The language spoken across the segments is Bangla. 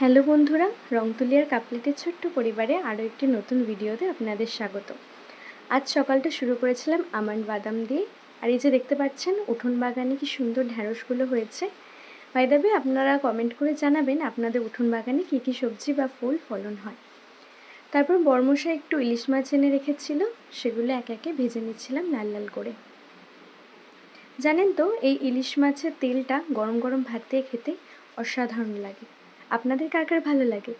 হ্যালো বন্ধুরা, রংতুলিয়ার কাপলেটের ছোট্ট পরিবারে আরও একটি নতুন ভিডিওতে আপনাদের স্বাগত। আজ সকালটা শুরু করেছিলাম আমন্ড বাদাম দিয়ে। আর এই যে দেখতে পাচ্ছেন উঠোন বাগানে কি সুন্দর ঢ্যাঁড়সগুলো হয়েছে। বাই দ্য ওয়ে, আপনারা কমেন্ট করে জানাবেন আপনাদের উঠোন বাগানে কী কী সবজি বা ফুল ফলন হয়। তারপর বর্মশাই একটু ইলিশ মাছ এনে রেখেছিল, সেগুলো একে একে ভেজে নিচ্ছিলাম লাল লাল করে। জানেন তো, এই ইলিশ মাছের তেলটা গরম গরম ভাত দিয়ে খেতে অসাধারণ লাগে। আপনাদের কার কার ভালো লাগে?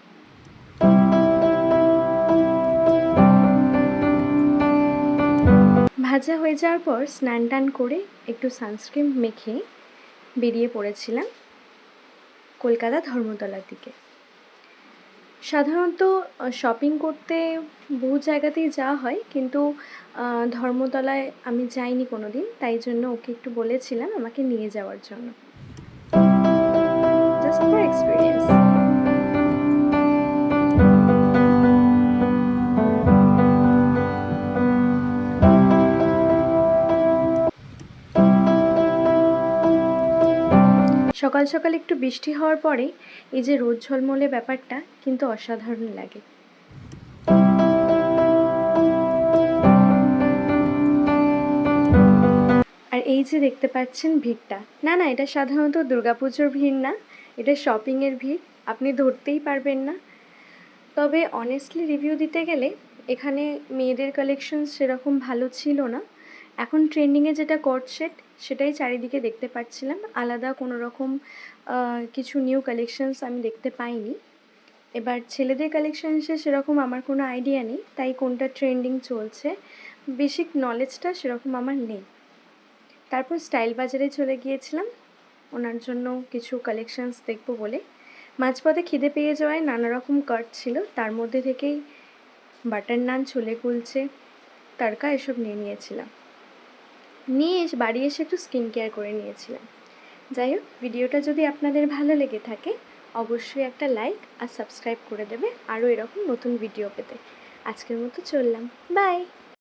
ভাজা হয়ে যাওয়ার পর স্নান টান করে একটু সানস্ক্রিন মেখে বেরিয়ে পড়েছিলাম কলকাতা ধর্মতলার দিকে। সাধারণত শপিং করতে বহু জায়গাতেই যাওয়া হয়, কিন্তু ধর্মতলায় আমি যাইনি কোনো দিন, তাই জন্য ওকে একটু বলেছিলাম আমাকে নিয়ে যাওয়ার জন্য, জাস্ট ফর এক্সপিরিয়েন্স। সকাল সকাল একটু বৃষ্টি হওয়ার পরে এই যে রোদ ঝলমলে ব্যাপারটা কিন্তু অসাধারণ লাগে। আর এই যে দেখতে পাচ্ছেন ভিড়টা, না না, এটা সাধারণত দুর্গাপুজোর ভিড় না, এটা শপিংয়ের ভিড়, আপনি ধরতেই পারবেন না। তবে অনেস্টলি রিভিউ দিতে গেলে এখানে মেয়েদের কালেকশন সেরকম ভালো ছিল না। এখন ট্রেন্ডিংয়ে যেটা কট সেট, সেটাই চারিদিকে দেখতে পাচ্ছিলাম। আলাদা কোনো রকম কিছু নিউ কালেকশনস আমি দেখতে পাইনি। এবার ছেলেদের কালেকশনসে সেরকম আমার কোনো আইডিয়া নেই, তাই কোনটা ট্রেন্ডিং চলছে বেসিক নলেজটা সেরকম আমার নেই। তারপর স্টাইল বাজারে চলে গিয়েছিলাম ওনার জন্য কিছু কালেকশনস দেখবো বলে। মাঝপথে খিদে পেয়ে যাওয়ায় নানা রকম কাট ছিল, তার মধ্যে থেকেই বাটার নান, ছোলে কুলচে, তড়কা এসব নিয়েছিলাম। নিয়ে বাড়ি এসে একটু স্কিন কেয়ার করে নিয়েছিলাম। যাই হোক, ভিডিওটা যদি আপনাদের ভালো লেগে থাকে অবশ্যই একটা লাইক আর সাবস্ক্রাইব করে দেবে আরও এরকম নতুন ভিডিও পেতে। আজকের মতো চললাম, বাই।